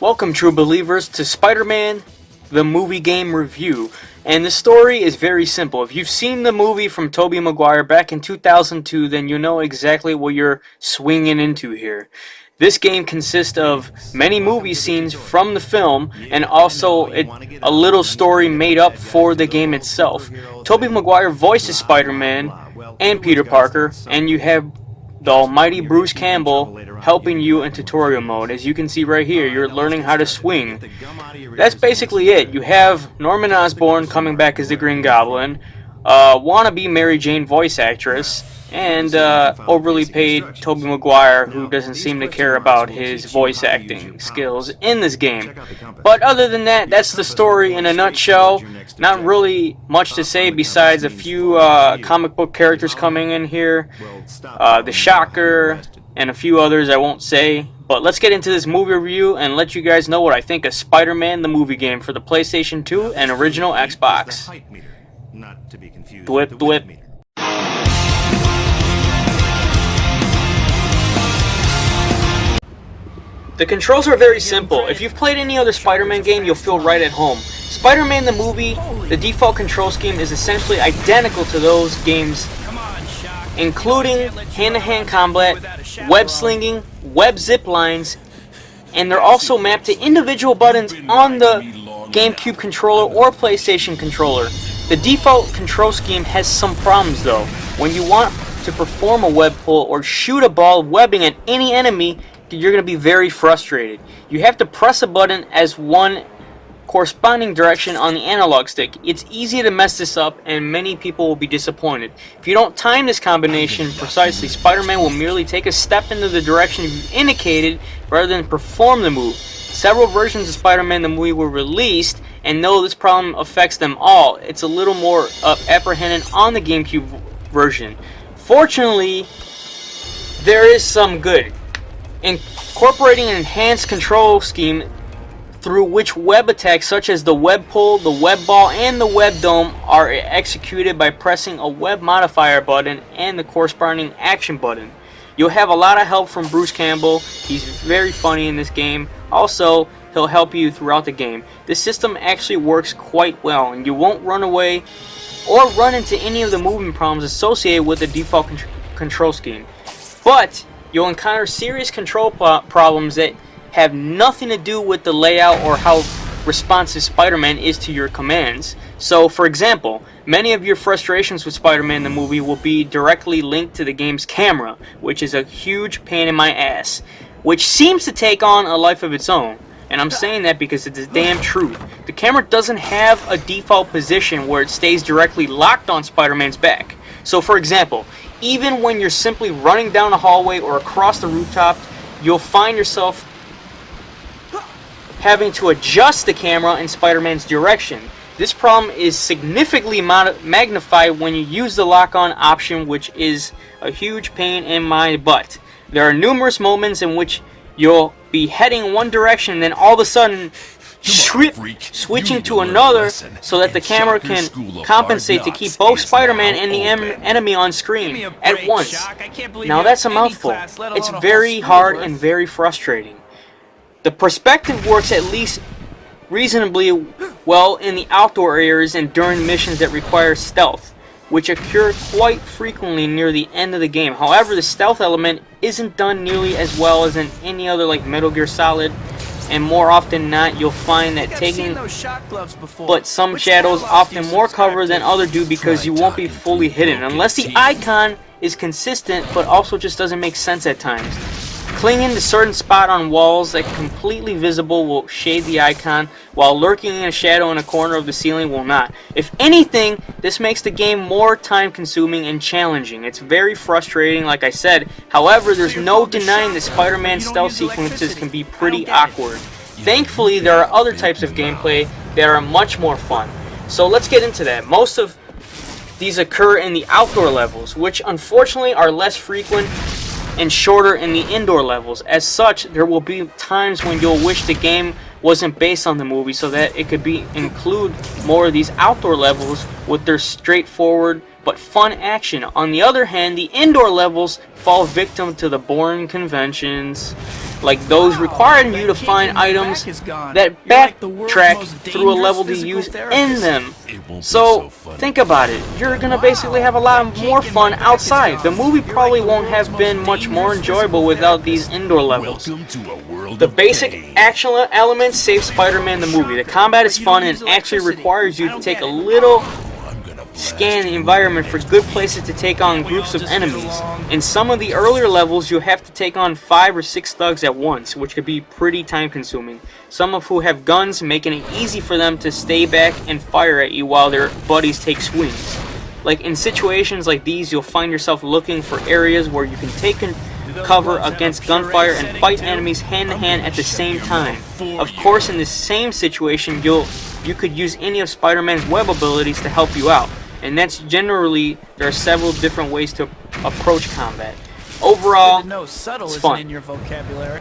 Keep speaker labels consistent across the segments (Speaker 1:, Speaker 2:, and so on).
Speaker 1: Welcome, true believers, to Spider-Man, the movie game review. And the story is very simple. If you've seen the movie from Tobey Maguire back in 2002, then you know exactly what you're swinging into here. This game consists of many movie scenes from the film and also a little story made up for the game itself. Tobey Maguire voices Spider-Man and Peter Parker, and you have the almighty Bruce Campbell helping you in tutorial mode. As you can see right here, you're learning how to swing. That's basically it. You have Norman Osborn coming back as the Green Goblin, wannabe Mary Jane voice actress, and overly paid Tobey Maguire, who doesn't seem to care about his voice acting skills in this game. But other than that, that's the story in a nutshell. Not really much to say besides a few comic book characters coming in here, the Shocker, and a few others I won't say. But let's get into this movie review and let you guys know what I think of Spider-Man the movie game for the PlayStation 2 and original Xbox. Dwip dwip. The controls are very simple. If you've played any other Spider-Man game, you'll feel right at home. Spider-Man the movie, the default control scheme is essentially identical to those games, including hand-to-hand combat, web slinging, web zip lines, and they're also mapped to individual buttons on the GameCube controller or PlayStation controller. The default control scheme has some problems though. When you want to perform a web pull or shoot a ball webbing at any enemy, you're going to be very frustrated. You have to press a button as one corresponding direction on the analog stick. It's easy to mess this up and many people will be disappointed. If you don't time this combination precisely, Spider-Man will merely take a step into the direction you've indicated rather than perform the move. Several versions of Spider-Man the movie were released, and though this problem affects them all, it's a little more apprehended on the GameCube version. Fortunately, there is some good. Incorporating an enhanced control scheme through which web attacks such as the web pull, the web ball, and the web dome are executed by pressing a web modifier button and the corresponding action button. You'll have a lot of help from Bruce Campbell. He's very funny in this game. Also, he'll help you throughout the game. This system actually works quite well, and you won't run away or run into any of the movement problems associated with the default control scheme. But you'll encounter serious control problems that have nothing to do with the layout or how responsive Spider-Man is to your commands. So, for example, many of your frustrations with Spider-Man the movie will be directly linked to the game's camera, which is a huge pain in my ass, which seems to take on a life of its own. And I'm saying that because it's the damn truth. The camera doesn't have a default position where it stays directly locked on Spider-Man's back. So, for example, even when you're simply running down a hallway or across the rooftop, you'll find yourself having to adjust the camera in Spider-Man's direction. This problem is significantly magnified when you use the lock-on option, which is a huge pain in my butt. There are numerous moments in which you'll be heading one direction and then all of a sudden switching to another so that the camera can compensate to keep both Spider-Man and the enemy on screen at once. Now that's a mouthful. It's very hard and very frustrating. The perspective works at least reasonably well in the outdoor areas and during missions that require stealth, which occur quite frequently near the end of the game. However, the stealth element isn't done nearly as well as in any other like Metal Gear Solid, and more often than not you'll find that taking but some shadows often more cover than other do because you won't be fully hidden unless the icon is consistent but also just doesn't make sense at times. Clinging to certain spot on walls that completely visible will shade the icon, while lurking in a shadow in a corner of the ceiling will not. If anything, this makes the game more time consuming and challenging. It's very frustrating, like I said. However, there's no denying that Spider-Man stealth sequences can be pretty awkward. Thankfully, there are other types of gameplay that are much more fun. So let's get into that. Most of these occur in the outdoor levels, which unfortunately are less frequent and shorter in the indoor levels. As such, there will be times when you'll wish the game wasn't based on the movie so that it could include more of these outdoor levels with their straightforward but fun action. On the other hand, the indoor levels fall victim to the boring conventions, like those requiring you to find items that backtrack through a level to use in them. So think about it, you're gonna basically have a lot more fun outside. The movie probably won't have been much more enjoyable without these indoor levels. The basic action elements save Spider-Man the movie. The combat is fun and actually requires you to take a little scan the environment for good places to take on groups of enemies. In some of the earlier levels, you'll have to take on 5 or 6 thugs at once, which could be pretty time consuming. Some of who have guns, making it easy for them to stay back and fire at you while their buddies take swings. Like in situations like these, you'll find yourself looking for areas where you can take cover against gunfire and fight enemies hand to hand at the same time. Of course, in this same situation, you could use any of Spider-Man's web abilities to help you out. And that's generally, there are several different ways to approach combat. Overall, it's fun. In your vocabulary.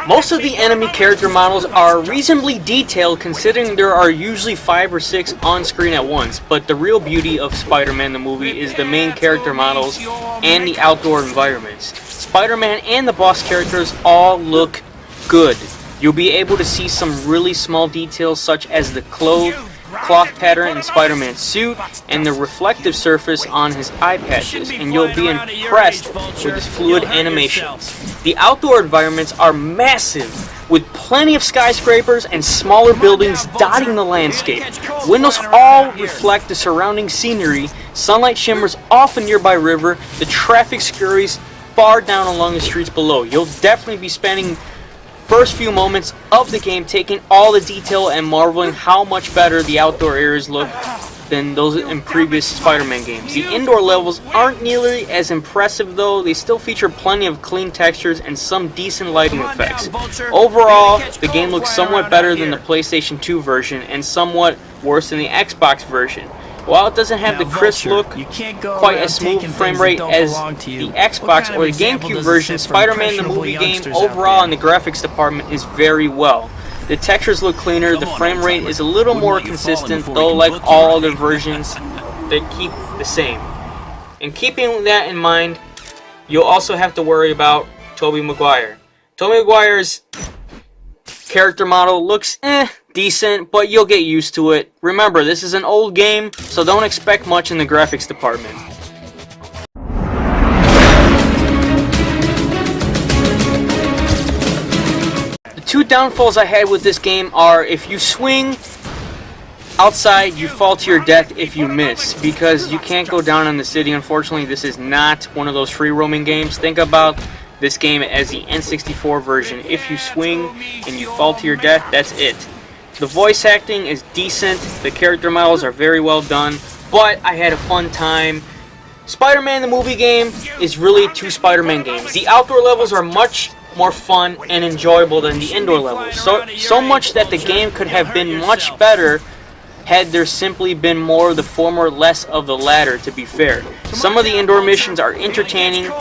Speaker 1: Most of the enemy character models are reasonably detailed, considering there are usually 5 or 6 on screen at once, but the real beauty of Spider-Man the movie is the main character models and the outdoor environments. Spider-Man and the boss characters all look good. You'll be able to see some really small details such as the cloth pattern in Spider-Man's suit and the reflective surface on his eye patches, and you'll be impressed with his fluid animations. The outdoor environments are massive, with plenty of skyscrapers and smaller buildings dotting the landscape. Windows all reflect the surrounding scenery, sunlight shimmers off a nearby river, the traffic scurries far down along the streets below. You'll definitely be spending first few moments of the game taking all the detail and marveling how much better the outdoor areas look than those in previous Spider-Man games. The indoor levels aren't nearly as impressive though. They still feature plenty of clean textures and some decent lighting effects. Overall, the game looks somewhat better than the PlayStation 2 version and somewhat worse than the Xbox version. While it doesn't have the crisp look, quite as smooth frame rate as the Xbox or the GameCube version, Spider-Man the movie game overall in the graphics department is very well. The textures look cleaner, the frame rate is a little more consistent, though like all other versions, they keep the same. And keeping that in mind, you'll also have to worry about Tobey Maguire. Tobey Maguire's character model looks decent, but you'll get used to it. Remember, this is an old game, so don't expect much in the graphics department. The two downfalls I had with this game are if you swing outside, you fall to your death if you miss, because you can't go down on the city. Unfortunately, this is not one of those free roaming games. Think about this game as the N64 version. If you swing and you fall to your death, that's it. The voice acting is decent, the character models are very well done, but I had a fun time. Spider-Man the movie game is really 2 Spider-Man games. The outdoor levels are much more fun and enjoyable than the indoor levels. So much that the game could have been much better had there simply been more of the former, less of the latter, to be fair. Some of the indoor missions are entertaining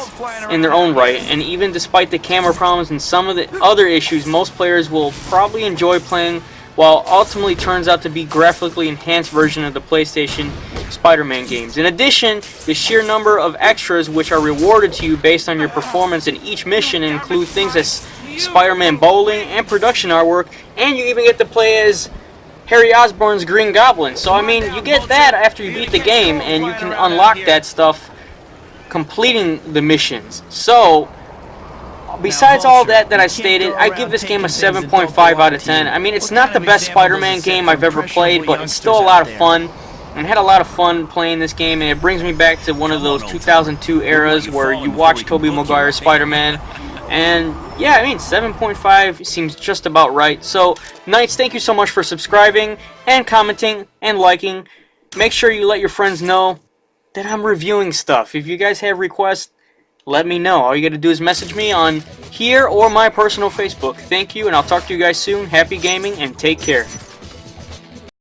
Speaker 1: in their own right, and even despite the camera problems and some of the other issues, most players will probably enjoy playing while ultimately turns out to be graphically enhanced version of the PlayStation Spider-Man games. In addition, the sheer number of extras which are rewarded to you based on your performance in each mission include things as Spider-Man bowling and production artwork, and you even get to play as Harry Osborn's Green Goblin. So I mean, you get that after you beat the game, and you can unlock that stuff completing the missions. So besides all that I stated, I give this game a 7.5 out of 10. I mean, it's not the best Spider-Man game I've ever played, but it's still a lot of fun. And I had a lot of fun playing this game, and it brings me back to one of those 2002 eras where you watch Tobey Maguire's Spider-Man. And yeah, I mean, 7.5 seems just about right. So, Knights, thank you so much for subscribing and commenting and liking. Make sure you let your friends know that I'm reviewing stuff. If you guys have requests, let me know. All you gotta do is message me on here or my personal Facebook. Thank you, and I'll talk to you guys soon. Happy gaming, and take care.